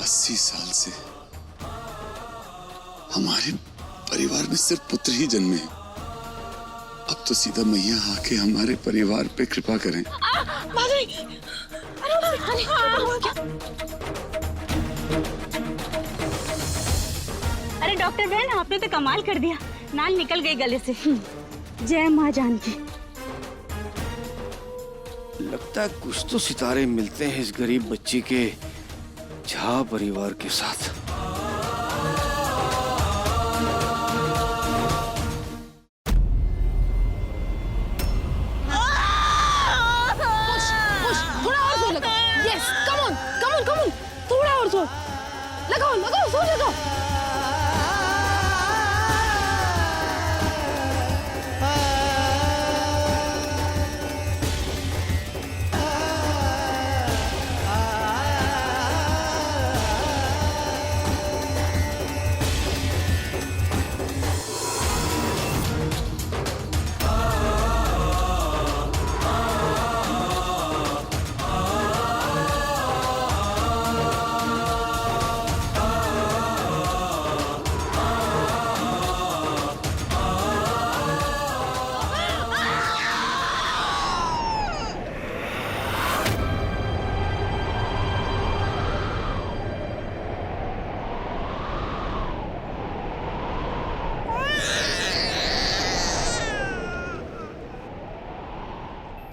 80 साल से हमारे परिवार में सिर्फ पुत्र ही जन्मे हैं। अब तो सीधा मैया आके हमारे परिवार पे कृपा करें। अरे डॉक्टर बहन, आपने तो कमाल कर दिया, नाल निकल गई गले से। जय माँ जानकी। लगता है कुछ तो सितारे मिलते हैं इस गरीब बच्ची के झा परिवार के साथ। थोड़ा और जोर लगाओ। Yes, come on, come on, come on. थोड़ा और जोर लगाओ, लगाओ, जोर लगाओ।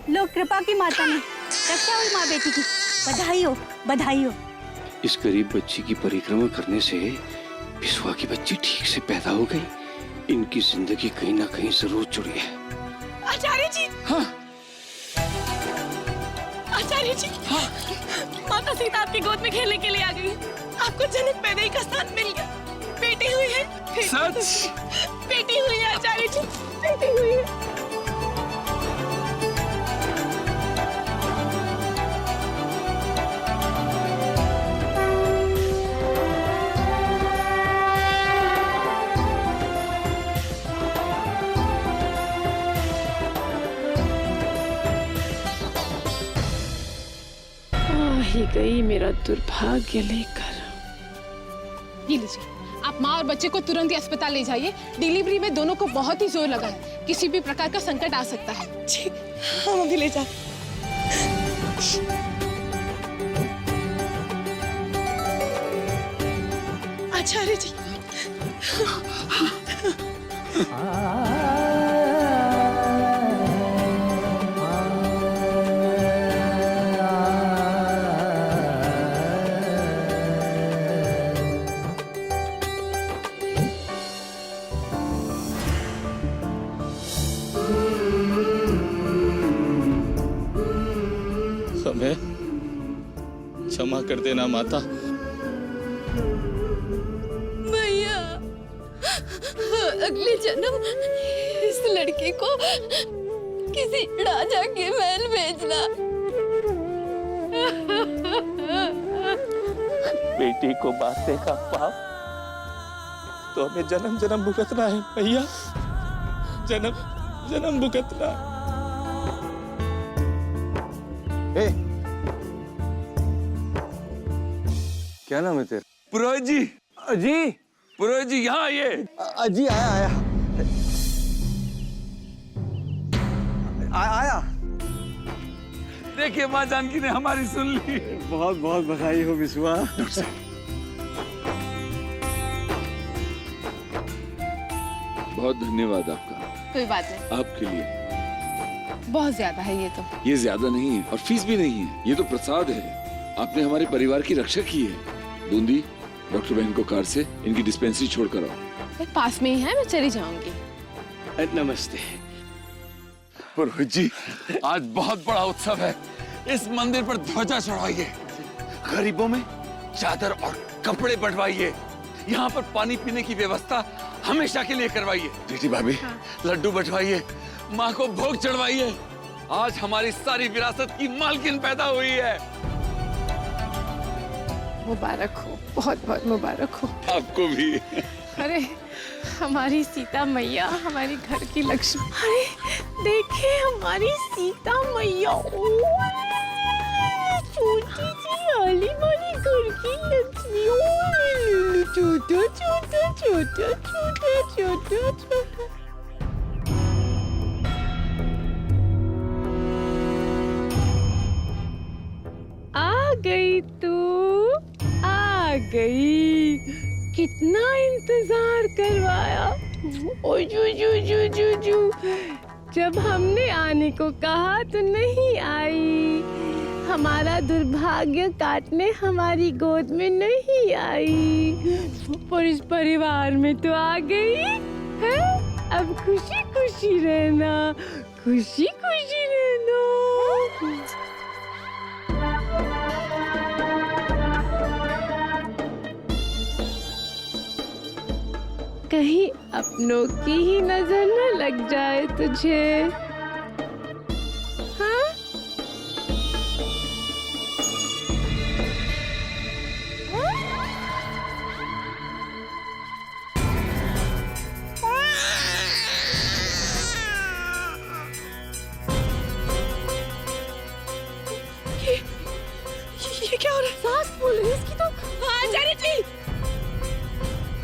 लो, कृपा की माता ने रक्षा हुई माँ बेटी की। बधाई हो, बधाई हो। इस गरीब बच्ची की परिक्रमा करने से बिस्वा की बच्ची ठीक से पैदा हो गई। इनकी जिंदगी कहीं ना कहीं जरूर जुड़ी है। आचार्य जी। हाँ। आचार्य जी। हाँ। माता सीता आपकी गोद में खेलने के लिए आ गई। आपको जनक पैदाई का स्थान मिल गया। बेटी हुई है। सच? बेटी हुई है आचार्य जी, बेटी हुई है। ही गई मेरा दुर्भाग्य लेकर। ये लीजिए, आप माँ और बच्चे को तुरंत ही अस्पताल ले जाइए। डिलीवरी में दोनों को बहुत ही जोर लगा है, किसी भी प्रकार का संकट आ सकता है। जी, हम अभी ले जाए। आचार्य जी। हमें क्षमा कर देना माता। भैया, अगले जन्म इस लड़के को किसी राजा के महल भेजना। बेटी को बांटने का पाप तो हमें जन्म जन्म भुगतना है भैया, जन्म जन्म भुगतना। क्या नाम है तेरा? पुरोहित जी। अजी। पुरोहित जी यहाँ आइए। अजी आया। आया। देखिए माँ जानकी ने हमारी सुन ली। बहुत बहुत बधाई हो बिस्वा। बहुत धन्यवाद आपका। कोई बात नहीं, आपके लिए बहुत ज्यादा है ये तो। ये ज्यादा नहीं है और फीस भी नहीं है, ये तो प्रसाद है। आपने हमारे परिवार की रक्षा की है। बूंदी, डॉक्टर बहन को कार से इनकी डिस्पेंसरी छोड़कर आओ। पास में ही है, मैं चली जाऊंगी। नमस्ते। पुरोहित जी, आज बहुत बड़ा उत्सव है। इस मंदिर पर ध्वजा चढ़ाइए, गरीबों में चादर और कपड़े बंटवाइए, यहाँ पर पानी पीने की व्यवस्था हमेशा के लिए करवाइए। बेटी भाभी, लड्डू बंटवाइए, माँ को भोग चढ़वाइए। आज हमारी सारी विरासत की मालकिन पैदा हुई है। मुबारक हो, बहुत बहुत मुबारक हो। आपको भी। अरे हमारी सीता मैया, हमारी घर की लक्ष्मी। अरे देखिए हमारी सीता मैया, छोटी सी आली वाली घर की लक्ष्मी। छोटो छोटो छोटो छोटो छोटो छोटो। आ गई तू, आ गई। कितना इंतजार करवाया। ओ जू जू जू जू जू। जब हमने आने को कहा तो नहीं आई। हमारा दुर्भाग्य काटने हमारी गोद में नहीं आई, पर इस परिवार में तो आ गई है। अब खुशी खुशी रहना, खुशी खुशी रहना। कहीं अपनों की ही नजर न लग जाए तुझे। हाँ? ये क्या हो रहा है? सांस फूल रही है इसकी तो। हाँ जानी जी,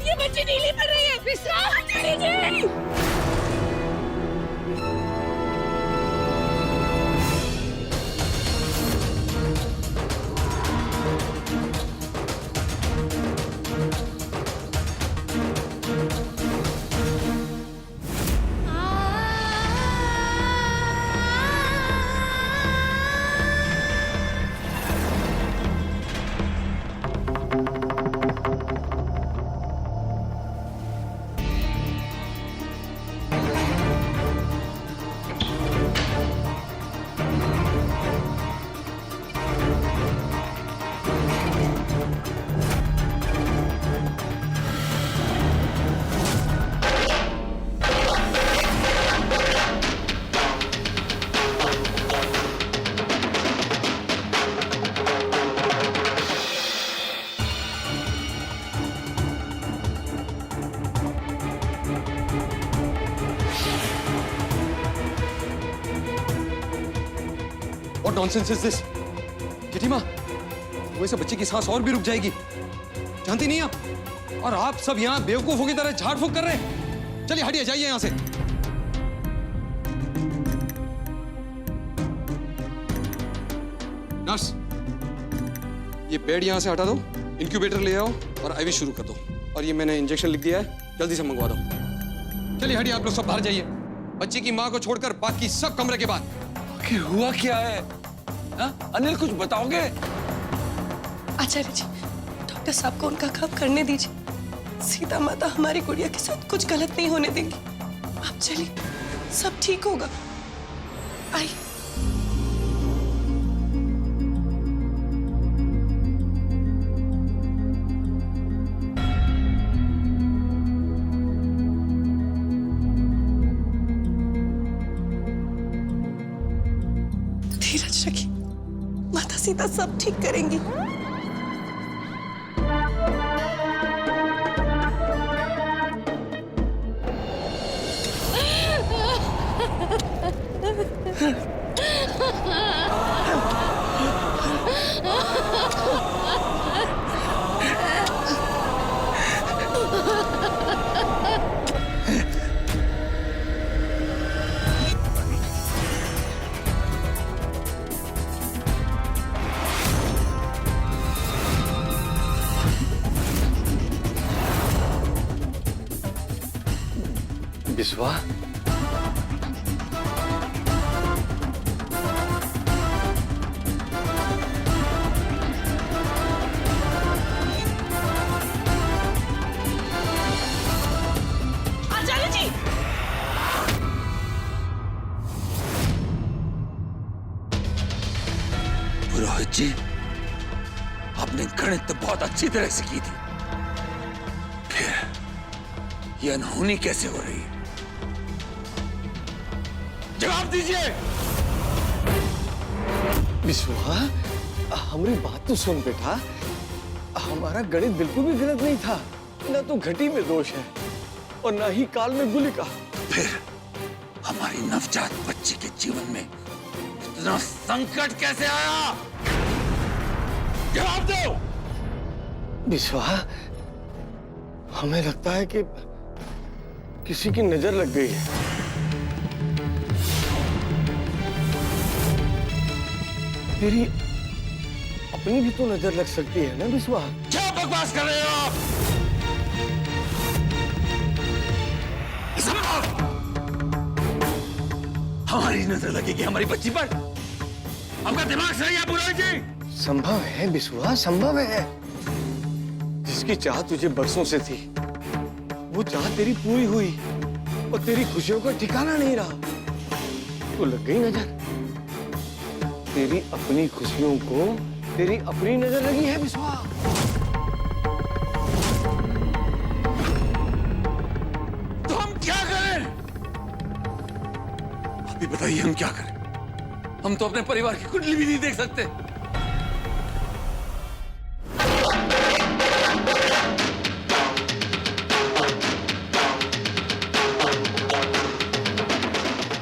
ये बच्ची नीली पड़ रही है। विश्राम जानी जी। What nonsense is this? जेठी माँ, वो इस बच्चे की सांस और भी रुक जाएगी। जानती नहीं आप? और आप सब यहाँ बेवकूफों की तरह झाड़ फूक कर रहे हैं। चलिए हटिए, जाइए यहाँ से। नर्स, ये बेड यहाँ से हटा दो, इंक्यूबेटर ले आओ और आईवी शुरू कर दो। और ये मैंने इंजेक्शन लिख दिया है, जल्दी से मंगवा दो। चलिए हटिए, आप लोग सब बाहर जाइए। बच्ची की माँ को छोड़कर बाकी सब कमरे के बाद। आखिर हुआ क्या है? हा? अनिल कुछ बताओगे? आचार्य जी, डॉक्टर साहब को उनका काम करने दीजिए। सीता माता हमारी गुड़िया के साथ कुछ गलत नहीं होने देंगी। आप चलिए, सब ठीक होगा। आइए। धीरज रखिए, माता सीता सब ठीक करेंगी। बिस्वा, आचार्य जी, पुरोहित जी, आपने गणित तो बहुत अच्छी तरह से की थी, फिर ये अनहोनी कैसे हो रही है? जवाब दीजिए। विश्वा, हमारी बात तो सुन बेटा। हमारा गणित बिल्कुल भी गलत नहीं था। ना तो घटी में दोष है और ना ही काल में गुलिका। फिर हमारी नवजात बच्ची के जीवन में इतना संकट कैसे आया? जवाब दो। विश्वा, हमें लगता है कि किसी की नजर लग गई है। तेरी अपनी भी तो नजर लग सकती है ना बिस्वा? क्या बकवास कर रहे हो आप? हमारी नजर लगेगी हमारी बच्ची पर? आपका दिमाग सही है पुरोहित जी? संभव है बिस्वा, संभव है। जिसकी चाह तुझे बरसों से थी, वो चाह तेरी पूरी हुई और तेरी खुशियों का ठिकाना नहीं रहा। तो लग गई नजर। तेरी अपनी खुशियों को तेरी अपनी नजर लगी है बिस्वा। तो हम क्या करें? अभी बताइए हम क्या करें? हम तो अपने परिवार की कुंडली भी नहीं देख सकते।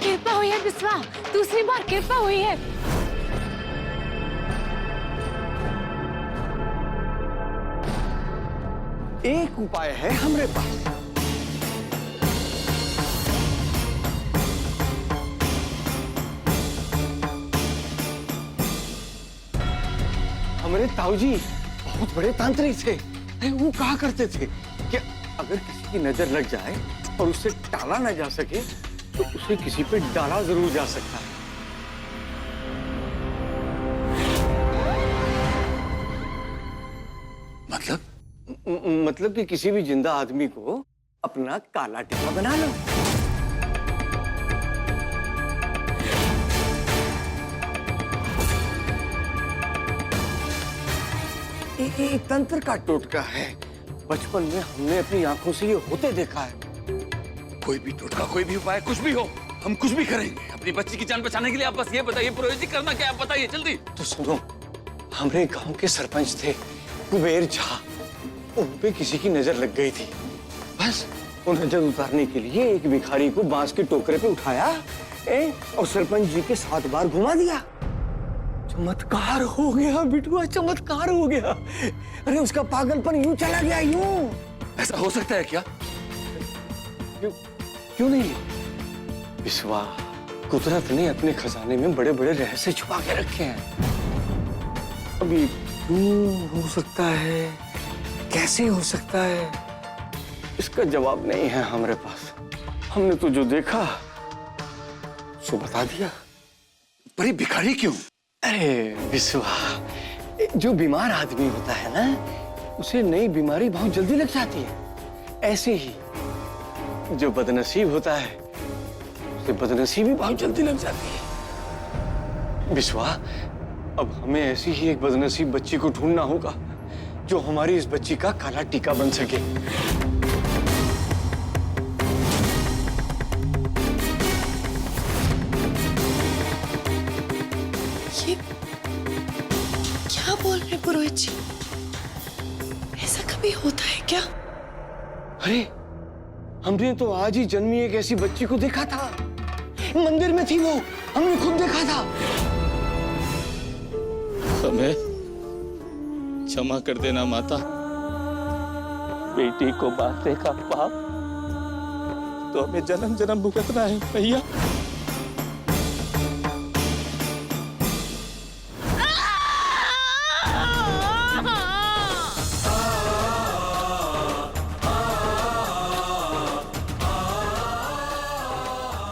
कृपा हुई है बिस्वा, दूसरी बार कृपा हुई है। एक उपाय है हमरे पास। हमारे ताऊजी बहुत बड़े तांत्रिक थे। वो कहा करते थे कि अगर किसी की नजर लग जाए और उसे टाला ना जा सके तो उसे किसी पे डाला जरूर जा सकता है। मतलब कि किसी भी जिंदा आदमी को अपना काला टीका बना लो। ये तंत्र का टोटका है। बचपन में हमने अपनी आंखों से ये होते देखा है। कोई भी टोटका, कोई भी उपाय, कुछ भी हो, हम कुछ भी करेंगे अपनी बच्ची की जान बचाने के लिए। आप बस ये बताइए पुरोहित जी, करना क्या है आप बताइए जल्दी। तो सुनो, हमारे गांव के सरपंच थे कुबेर झा। उन पे किसी की नजर लग गई थी। बस वो नजर उतारने के लिए एक भिखारी को बांस के टोकरे पे उठाया और सरपंच जी के 7 बार घुमा दिया। चमत्कार हो गया बिटुआ, चमत्कार हो गया। अरे उसका पागलपन यूं चला गया, यूं। ऐसा हो सकता है क्या? क्यों नहीं? बिस्वा, कुदरत ने अपने खजाने में बड़े बड़े रहस्य छुपा के रखे हैं। अभी क्यों हो सकता है, कैसे हो सकता है, इसका जवाब नहीं है हमारे पास। हमने तो जो देखा सो बता दिया। पर ये भिखारी क्यों? अरे बिस्वा, जो बीमार आदमी होता है ना, उसे नई बीमारी बहुत जल्दी लग जाती है। ऐसे ही जो बदनसीब होता है, उसे बदनसीबी बहुत जल्दी लग जाती है। बिस्वा, अब हमें ऐसी ही एक बदनसीब बच्ची को ढूंढना होगा जो हमारी इस बच्ची का काला टीका बन सके। ये क्या बोल रहे पुरोहित जी? ऐसा कभी होता है क्या? अरे हमने तो आज ही जन्मी एक ऐसी बच्ची को देखा था। मंदिर में थी वो, हमने खुद देखा था। हमें क्षमा कर देना माता। बेटी को मारने का पाप तो हमें जन्म जन्म भुगतना है भैया।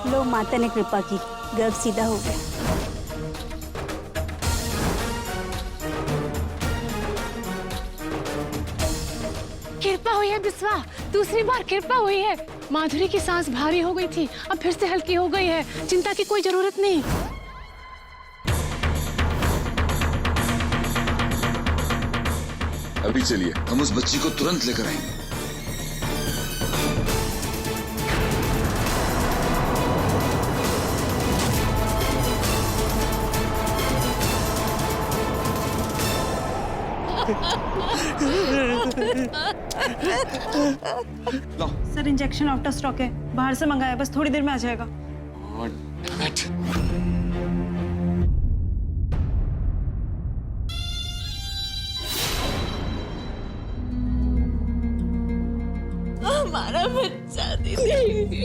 लो, माता ने कृपा की, गर्भ सीधा हो गया। कृपा हुई है बिस्वा, दूसरी बार कृपा हुई है। माधुरी की सांस भारी हो गई थी, अब फिर से हल्की हो गई है। चिंता की कोई जरूरत नहीं। अभी चलिए, हम उस बच्ची को तुरंत लेकर आएंगे। Sir, injection out of stock है, बाहर से मंगाया, बस थोड़ी देर में आ जाएगा। दीदी।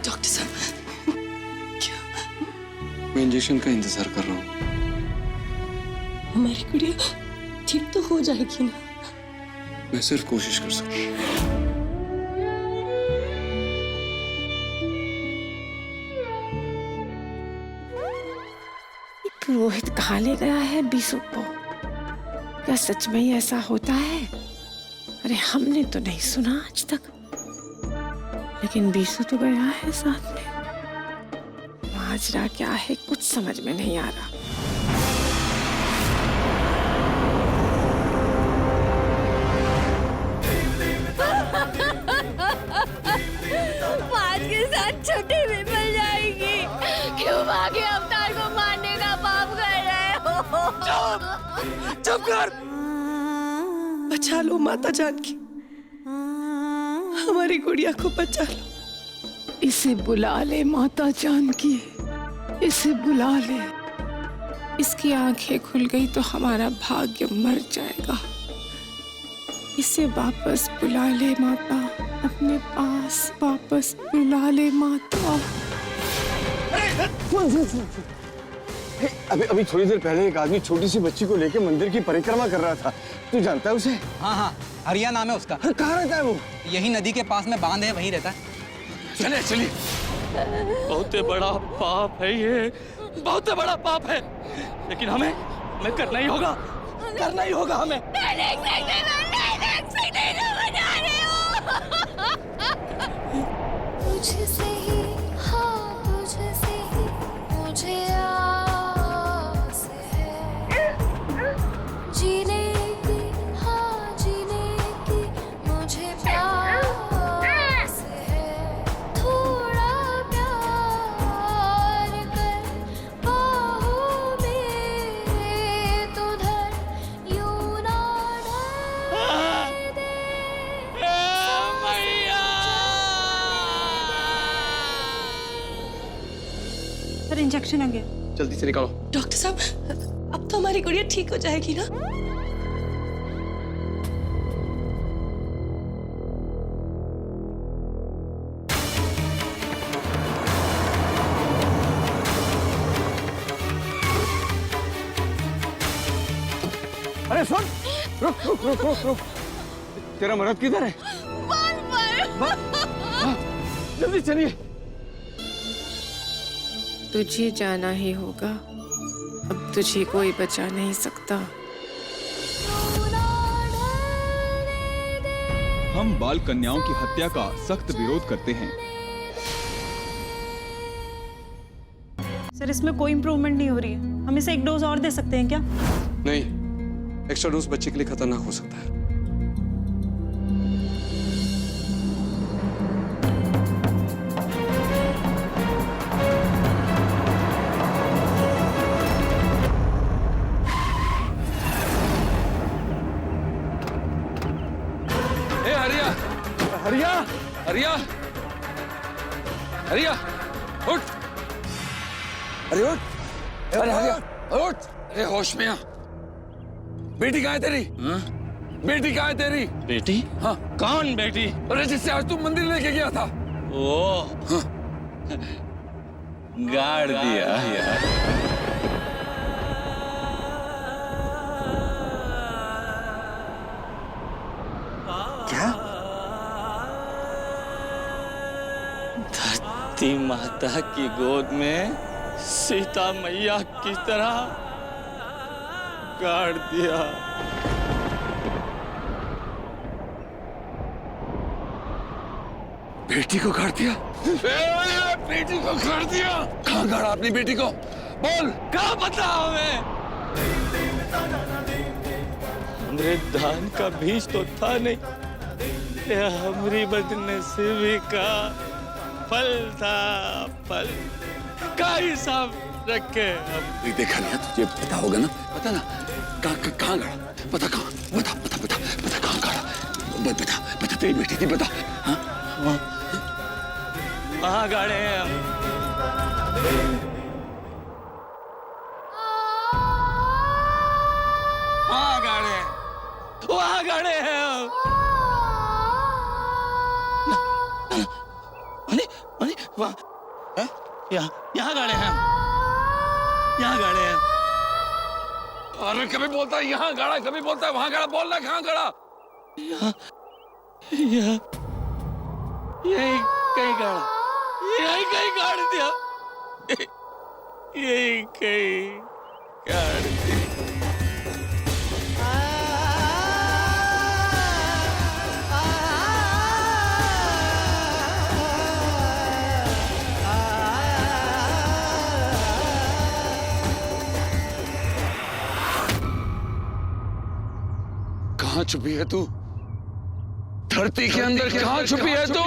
डॉक्टर साहब, क्या? मैं इंजेक्शन का इंतजार कर रहा हूँ। हमारी गुड़िया ठीक तो हो जाएगी ना? मैं सिर्फ कोशिश कर सकता हूँ। रोहित कहाँ ले गया है बीसू को? क्या सच में ही ऐसा होता है? अरे हमने तो नहीं सुना आज तक, लेकिन बीसू तो गया है साथ में। माजरा क्या है कुछ समझ में नहीं आ रहा। पाँच के साथ छुट्टी भी मिल जाएगी। क्यों भागे अवतार को मारने का पाप कर रहे हो? चुप कर। बचा लो माता जानकी, हमारी गुड़िया को बचा लो। इसे बुला ले माता जानकी, इसे बुला ले। इसकी आंखें खुल गई तो हमारा भाग्य मर जाएगा। इसे वापस बुला ले माता, अपने पास वापस बुला ले माता। अभी थोड़ी देर पहले एक आदमी छोटी सी बच्ची को लेकर मंदिर की परिक्रमा कर रहा था। तू जानता है उसे? हाँ हाँ, हरिया नाम है उसका। कहाँ रहता है वो? यही नदी के पास में बांध है, वहीं रहता है। चलिए चलिए। बहुत बड़ा पाप है ये, बहुत बड़ा पाप है, लेकिन हमें करना ही होगा, करना ही होगा हमें। तुझसे ही, हाँ तुझसे ही मुझे आस है, जीने की, हाँ जीने की मुझे प्यास है। थोड़ा प्यार कर बाहों में तो धर, यूं ना ढलने दे। सर इंजेक्शन आ गया। जल्दी से निकालो। डॉक्टर साहब, अब तो हमारी गुड़िया ठीक हो जाएगी ना? अरे सुन, रुक रुक रुक रुक रुक। तेरा मर्द किधर है? जल्दी चलिए। तुझे जाना ही होगा, अब तुझे कोई बचा नहीं सकता। हम बाल कन्याओं की हत्या का सख्त विरोध करते हैं। सर इसमें कोई इम्प्रूवमेंट नहीं हो रही है, हम इसे एक डोज और दे सकते हैं क्या? नहीं, एक्स्ट्रा डोज बच्चे के लिए खतरनाक हो सकता है। हरिया, हरिया, हरिया, उठ! अरे उठ! अरे हरिया, उठ! अरे होश में आ। बेटी कहाँ है तेरी? बेटी कहाँ है तेरी? बेटी? हाँ, कौन बेटी? अरे जिससे आज तू मंदिर लेके गया था। ओ, हाँ। गाड़ दिया यार। क्या? धरती माता की गोद में सीता मैया की तरह गाड़ दिया। बेटी को गाड़ दिया? बेटी को गाड़ दिया? कहाँ गाड़ा अपनी बेटी को? बोल कहाँ बता हमें? हमरे दान का बीज तो था नहीं, यह हमारी बदनसीबी का फल था, फल का हिसाब रखे हम। देखा नहीं तुझे पता होगा ना, पता ना कहाँ गड़ा, पता कहाँ, बता कहाँ गड़ा, बता तेरी बेटी थी, बता। हाँ वहाँ गाड़े हैं हम। वहाँ गाड़े हैं हम। वहाँ यहाँ गाड़े हैं हम, यहाँ गाड़े हैं। अरे कभी बोलता है यहाँ गाड़ा, कभी बोलता है वहाँ गाड़ा, बोलना कहाँ गाड़ा? यही कहीं गाड़ा, यही कहीं गाड़ दिया, यही कहीं गाड़ दिया। कहाँ छुपी है तू? धरती के अंदर कहाँ छुपी है तू?